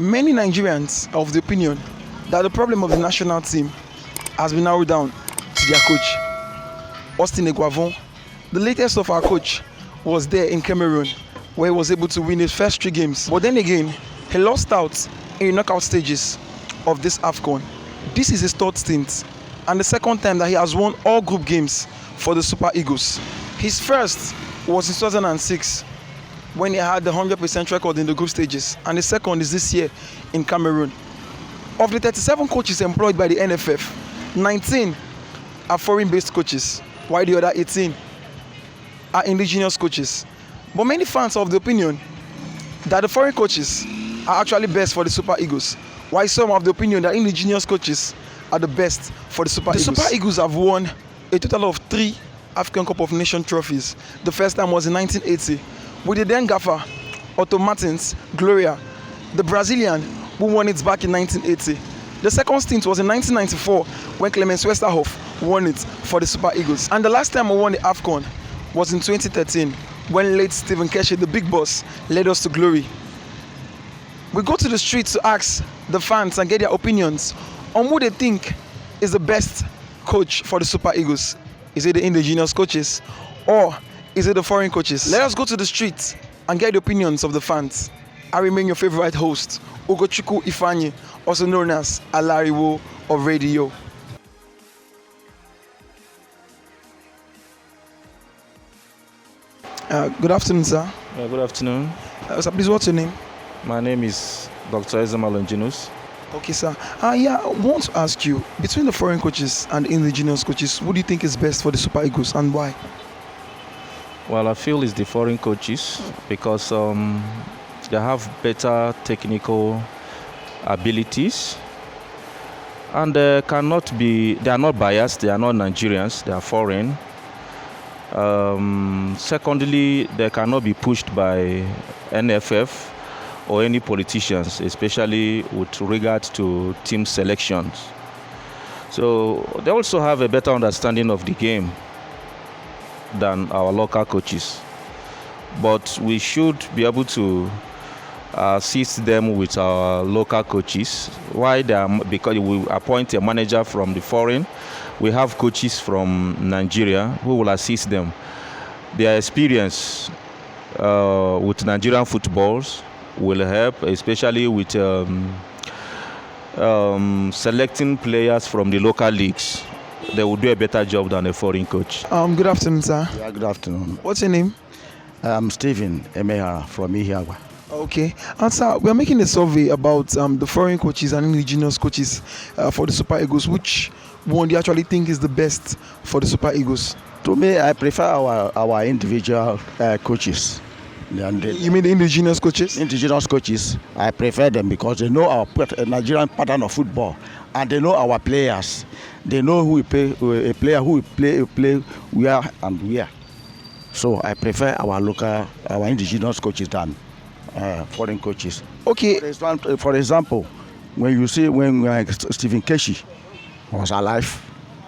Many Nigerians are of the opinion that the problem of the national team has been narrowed down to their coach, Austin Eguavon. The latest of our coach was there in Cameroon, where he was able to win his first 3 games. But then again, he lost out in the knockout stages of this AFCON. This is his 3rd stint, and the 2nd time that he has won all group games for the Super Eagles. His first was in 2006, when he had the 100% record in the group stages, and the 2nd is this year in Cameroon. Of the 37 coaches employed by the NFF, 19 are foreign-based coaches, while the other 18 are indigenous coaches. But many fans are of the opinion that the foreign coaches are actually best for the Super Eagles, while some are of the opinion that indigenous coaches are the best for the Super Eagles. The Super Eagles have won a total of 3 African Cup of Nations trophies. The first time was in 1980 with the then gaffer Otto Martins Gloria, the Brazilian who won it back in 1980. The 2nd stint was in 1994 when Clemens Westerhoff won it for the Super Eagles. And the last time we won the AFCON was in 2013 when late Stephen Keshi, the big boss, led us to glory. We go to the streets to ask the fans and get their opinions on who they think is the best coach for the Super Eagles. Is it the indigenous coaches or is it the foreign coaches? Let us go to the streets and get the opinions of the fans. I remain your favorite host, Ugochukwu Ifeanyi, also known as Alariwo of Radio. Good afternoon, sir. Good afternoon. Sir, please, what's your name? My name is Dr. Ezema Longinus. Okay, sir. I want to ask you, between the foreign coaches and indigenous coaches, who do you think is best for the Super Eagles and why? Well, I feel it's the foreign coaches because they have better technical abilities and they are not biased, they are not Nigerians, they are foreign. Secondly, they cannot be pushed by NFF or any politicians, especially with regard to team selections. So they also have a better understanding of the game than our local coaches. But we should be able to assist them with our local coaches. Why? Because we appoint a manager from the foreign. We have coaches from Nigeria who will assist them. Their experience with Nigerian footballs will help, especially with selecting players from the local leagues. They will do a better job than a foreign coach. Good afternoon, sir. Yeah, good afternoon. What's your name? I'm Stephen Emehara from Ihiagwa. Okay. And sir, we are making a survey about the foreign coaches and indigenous coaches for the Super Eagles. Which one do you actually think is the best for the Super Eagles? To me, I prefer our individual coaches. You mean the indigenous coaches? Indigenous coaches, I prefer them because they know our Nigerian pattern of football and they know our players. They know who we play, a player who we play where and where. So I prefer our indigenous coaches than foreign coaches. Okay. For example, when Stephen Keshi was alive,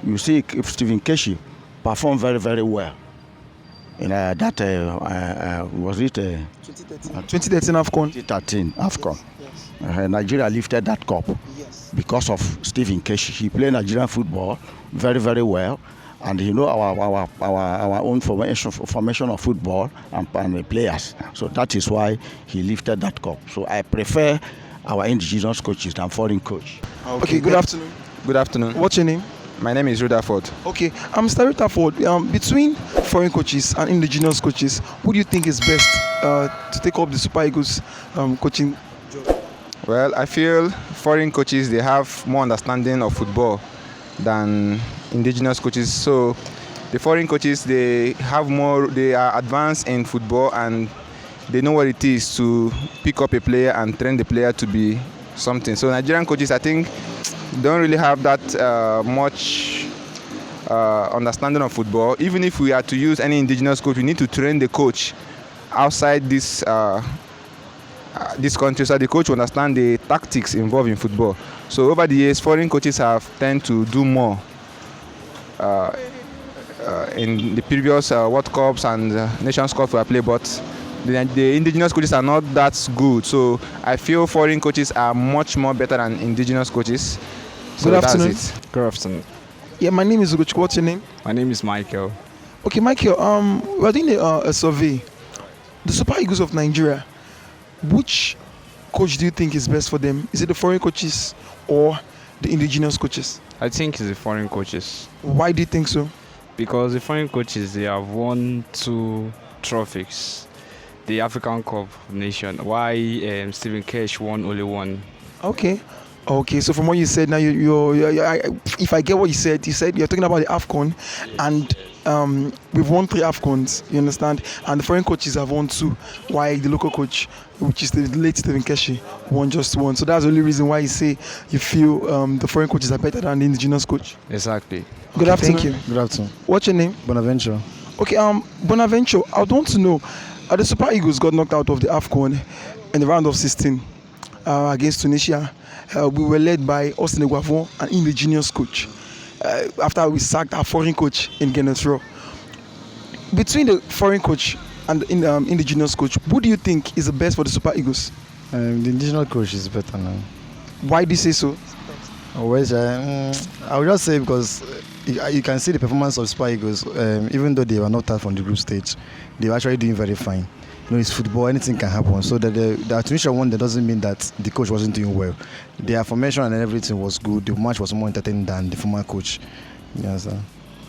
you see if Stephen Keshi performed very, very well. In was it 2013 AFCON? 2013 AFCON. Yes. Nigeria lifted that cup because of Stephen Keshi. He played Nigerian football very, very well, and he know our own formation of football and the players. So that is why he lifted that cup. So I prefer our indigenous coaches than foreign coach. Okay. Good afternoon. Good afternoon. What's your name? My name is Rutherford. Okay, Mr. Rutherford, between foreign coaches and indigenous coaches, who do you think is best to take up the Super Eagles coaching job? Well, I feel foreign coaches, they have more understanding of football than indigenous coaches. So the foreign coaches, they are advanced in football and they know what it is to pick up a player and train the player to be something. So Nigerian coaches, I think, don't really have that much understanding of football. Even if we are to use any indigenous coach, we need to train the coach outside this country, so the coach will understand the tactics involved in football. So over the years, foreign coaches have tend to do more in the previous World Cups and Nations Cup we have played, but the indigenous coaches are not that good. So I feel foreign coaches are much more better than indigenous coaches. So Good afternoon. that's it. Good afternoon. Yeah, my name is Ugochukwu. What's your name? My name is Michael. Okay, Michael. We're doing a survey. The Super Eagles of Nigeria. Which coach do you think is best for them? Is it the foreign coaches or the indigenous coaches? I think it's the foreign coaches Why do you think so? because the foreign coaches, they have won 2 trophies. The African Cup of Nation. Why Stephen Kesh won only 1. Okay. Okay, so from what you said now, if I get what you said you're talking about the AFCON, and we've won 3 AFCONs, you understand? And the foreign coaches have won 2, while the local coach, which is the late Stephen Keshi, won just 1. So that's the only reason why you say you feel the foreign coaches are better than the indigenous coach. Exactly. Good afternoon. Thank you. Good afternoon. What's your name? Bonaventure. Okay, Bonaventure, I want to know, the Super Eagles got knocked out of the AFCON in the round of 16 against Tunisia. We were led by Austin Eguavon, an indigenous coach, after we sacked our foreign coach in Genetro. Between the foreign coach and the indigenous coach, who do you think is the best for the Super Eagles? The indigenous coach is better now. Why do you say so? Always, I would just say because you can see the performance of Super Eagles, even though they were not out from the group stage, they were actually doing very fine. You know, it's football, anything can happen. So that the Tunisia one, that doesn't mean that the coach wasn't doing well. Their formation and everything was good. The match was more entertaining than the former coach. Yes,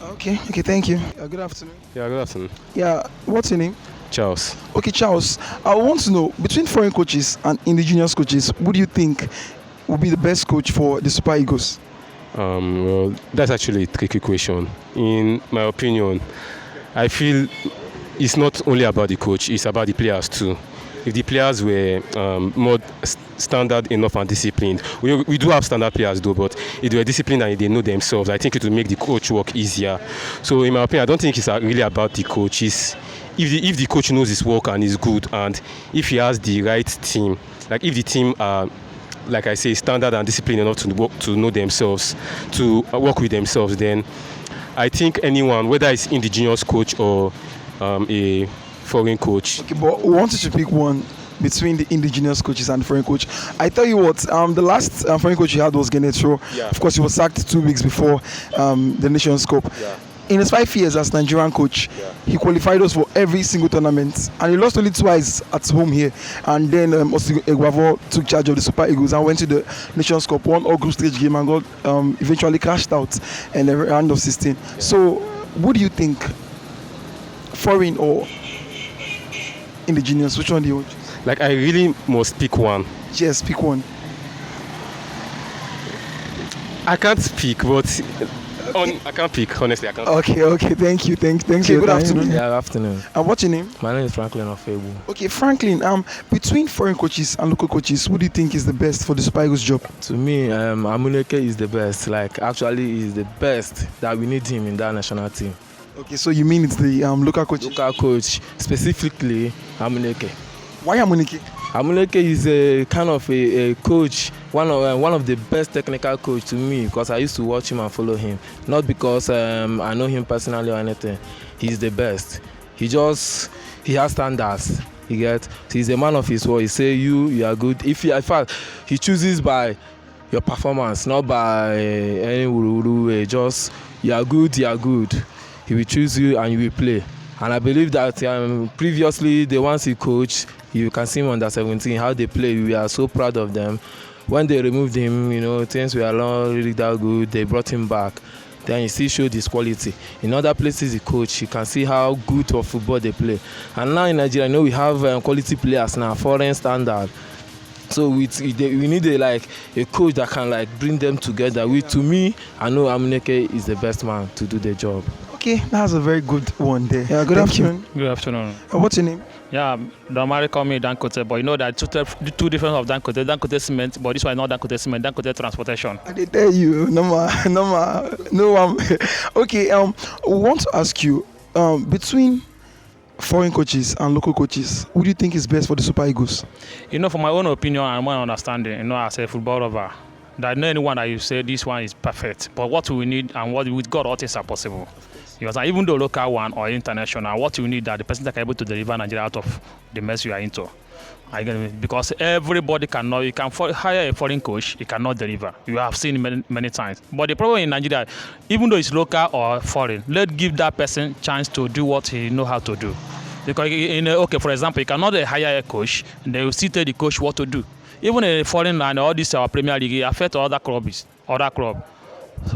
Okay, thank you. Good afternoon. Yeah, good afternoon. Yeah, what's your name? Charles. Okay, Charles, I want to know, between foreign coaches and indigenous coaches, who do you think will be the best coach for the Super Eagles? Well, that's actually a tricky question. In my opinion, I feel it's not only about the coach, it's about the players too. If the players were more standard enough and disciplined, we do have standard players though, but if they were disciplined and they know themselves, I think it will make the coach work easier. So in my opinion, I don't think it's really about the coach. It's if the coach knows his work and is good, and if he has the right team, like if the team are, like I say, standard and disciplined enough to know themselves, to work with themselves, then I think anyone, whether it's indigenous coach or a foreign coach. Okay, but we wanted to pick one between the indigenous coaches and the foreign coach. I tell you what, the last foreign coach you had was Genetro. Yeah. Of course, he was sacked 2 weeks before the Nations Cup. Yeah. In his 5 years as Nigerian coach, he qualified us for every single tournament, and he lost only twice at home here. And then Austin Eguavon took charge of the Super Eagles and went to the Nations Cup, won all group stage game, and got eventually crashed out in the round of 16. Yeah. So, what do you think? Foreign or indigenous? Which one do you want? Like, I really must pick one. Yes, pick one. I can't speak, but I can't pick. Honestly, I can't. Okay. Thank you. Thanks. Good afternoon. Yeah, good afternoon. What's your name? My name is Franklin Ofebu. Okay, Franklin. Between foreign coaches and local coaches, who do you think is the best for the Super Eagles job? To me, Amuneke is the best. Like, actually, is the best that we need him in that national team. Okay, so you mean it's the local coach? Local coach, specifically Amuneke. Why Amuneke? Amuneke is a kind of a coach, one of the best technical coach to me, because I used to watch him and follow him. Not because I know him personally or anything. He's the best. He has standards. He's a man of his word. He say you are good. In fact, he chooses by your performance, not by any wuru. Just you are good. He will choose you and you will play. And I believe that previously, the ones he coached, you can see him under 17, how they play. We are so proud of them. When they removed him, things were not really that good. They brought him back. Then he still showed his quality. In other places he coached, you can see how good of football they play. And now in Nigeria, we have quality players now, foreign standard. So we need a coach that can bring them together. To me, I know Amuneke is the best man to do the job. Okay, that's a very good one there. Yeah, good afternoon. Good afternoon. What's your name? Yeah, Damari call me Dankote, but that two different of Dankote. Dankote cement, but this one not Dankote cement, Dankote transportation. I did tell you, no. Okay, I want to ask you, between foreign coaches and local coaches, who do you think is best for the Super Eagles? For my own opinion and my understanding, as a football lover, that no anyone that you say this one is perfect, but what we need and what with God all things are possible. You understand? Even though local one or international, what you need that the person that can able to deliver Nigeria out of the mess you are into. Because everybody cannot, you can hire a foreign coach, he cannot deliver. You have seen many times. But the problem in Nigeria, even though it's local or foreign, let's give that person chance to do what he know how to do. Because okay, for example, you cannot hire a coach and they will still tell the coach what to do. Even in foreign land, all this our Premier League affect other clubs.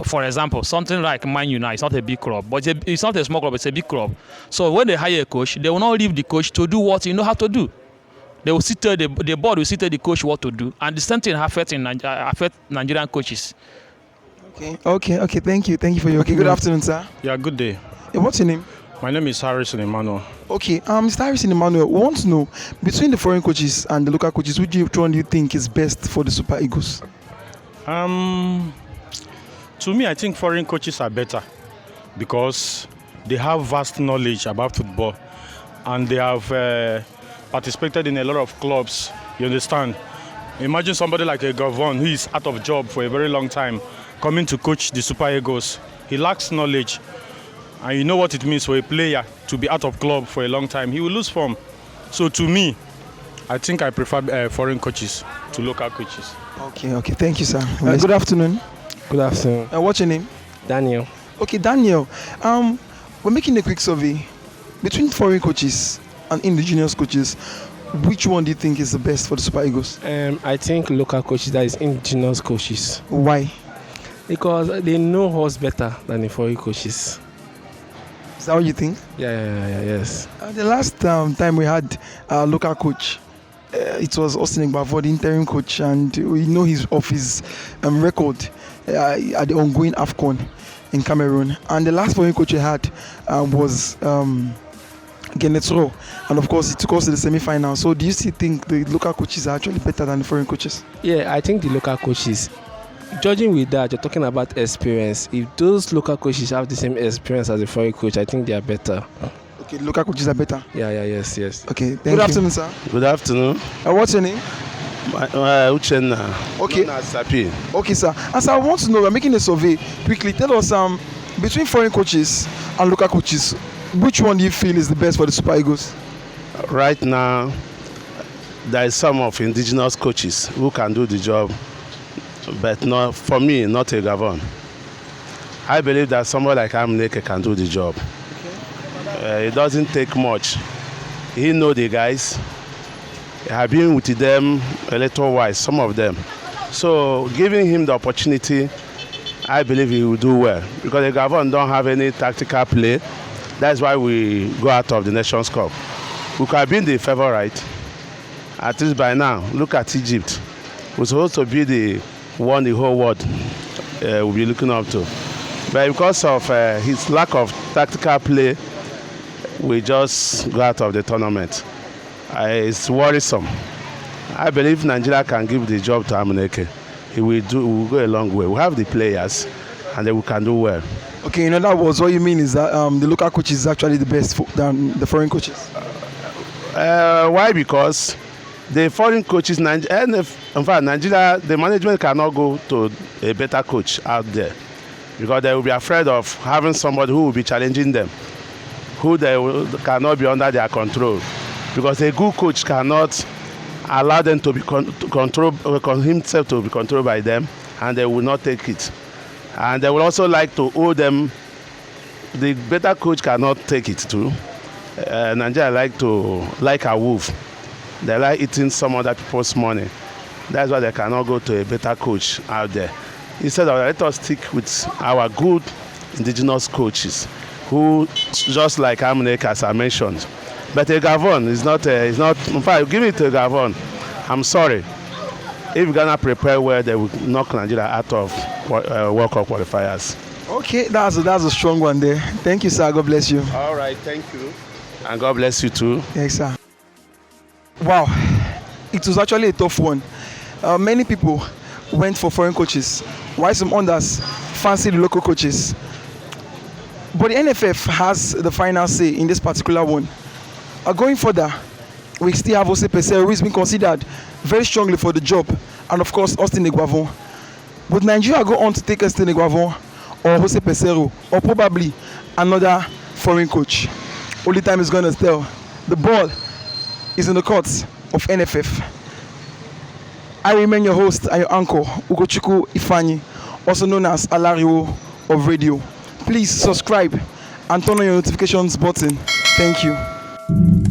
For example, something like Man United, it's not a big club, but it's not a small club, it's a big club. So when they hire a coach, they will not leave the coach to do what he know how to do. They will sit tell the board will sit tell the coach what to do, and the same thing affect Nigerian coaches. Okay. Thank you for your. Okay, good afternoon, sir. Yeah, good day. Hey, what's your name? My name is Harrison Emmanuel. Okay, Mr. Harrison Emmanuel, we want to know between the foreign coaches and the local coaches, which one do you think is best for the Super Eagles? To me, I think foreign coaches are better because they have vast knowledge about football and they have participated in a lot of clubs. You understand? Imagine somebody like a Gavon who is out of job for a very long time coming to coach the Super Eagles. He lacks knowledge, and you know what it means for a player to be out of club for a long time. He will lose form. So to me, I think I prefer foreign coaches to local coaches. Okay. Thank you, sir. Good afternoon. Good afternoon. What's your name? Daniel. Okay, Daniel. We're making a quick survey between foreign coaches and indigenous coaches. Which one do you think is the best for the Super Eagles? I think local coaches, that is indigenous coaches. Why? Because they know us better than the foreign coaches. Is that what you think? Yes. The last time we had a local coach, it was Austin Egbafo, the interim coach, and we know his record at the ongoing AFCON in Cameroon. And the last foreign coach we had was Genetro, and of course it took us to the semi-final. So do you still think the local coaches are actually better than the foreign coaches? Yeah, I think the local coaches, judging with that, you're talking about experience. If those local coaches have the same experience as the foreign coach, I think they are better. Okay, local coaches are better? Yes. Okay, thank you. Good afternoon, sir. Good afternoon. What's your name? Uchenna. Okay. Sapi. Okay, sir. And so I want to know, we're making a survey. Quickly, tell us between foreign coaches and local coaches, which one do you feel is the best for the Super Eagles? Right now, there is some of indigenous coaches who can do the job, but not for me, not a Gavon. I believe that someone like Amneke can do the job. Okay. It doesn't take much. He knows the guys. I have been with them a little while, some of them. So giving him the opportunity, I believe he will do well. Because the Gavon don't have any tactical play. That's why we go out of the Nations Cup. We could have been the favorite, at least by now. Look at Egypt. We're supposed to be the one the whole world will be looking up to. But because of his lack of tactical play, we just go out of the tournament. It's worrisome. I believe Nigeria can give the job to Amuneke. He will go a long way. We have the players, and then we can do well. Okay, in other words, what you mean is that the local coach is actually the best than the foreign coaches? Why? Because the foreign coaches, in fact, Nigeria, the management cannot go to a better coach out there because they will be afraid of having somebody who will be challenging them, who cannot be under their control. Because a good coach cannot allow them to be himself to be controlled by them, and they will not take it. And they will also like to owe them. The better coach cannot take it too. Nigeria like a wolf. They like eating some other people's money. That's why they cannot go to a better coach out there. Instead of let us stick with our good indigenous coaches, who just like Amuneke, as I mentioned. But a Gavon is not. In fact, give it to Gavon. I'm sorry. If Ghana prepare well, they will knock Nigeria out of World Cup qualifiers. Okay, that's a strong one there. Thank you, sir. God bless you. All right, thank you. And God bless you too. Yes, sir. Wow, it was actually a tough one. Many people went for foreign coaches, while some others fancy the local coaches. But the NFF has the final say in this particular one. Going further, we still have Jose Pesero, who has been considered very strongly for the job, and of course Austin Egbafo. Would Nigeria go on to take Austin Egbafo or Jose Pesero, or probably another foreign coach. Only time is going to tell. The ball is in the courts of NFF. I remain your host and your anchor, Ugochukwu Ifeanyi, also known as Alario of Radio. Please subscribe and turn on your notifications button. Thank you.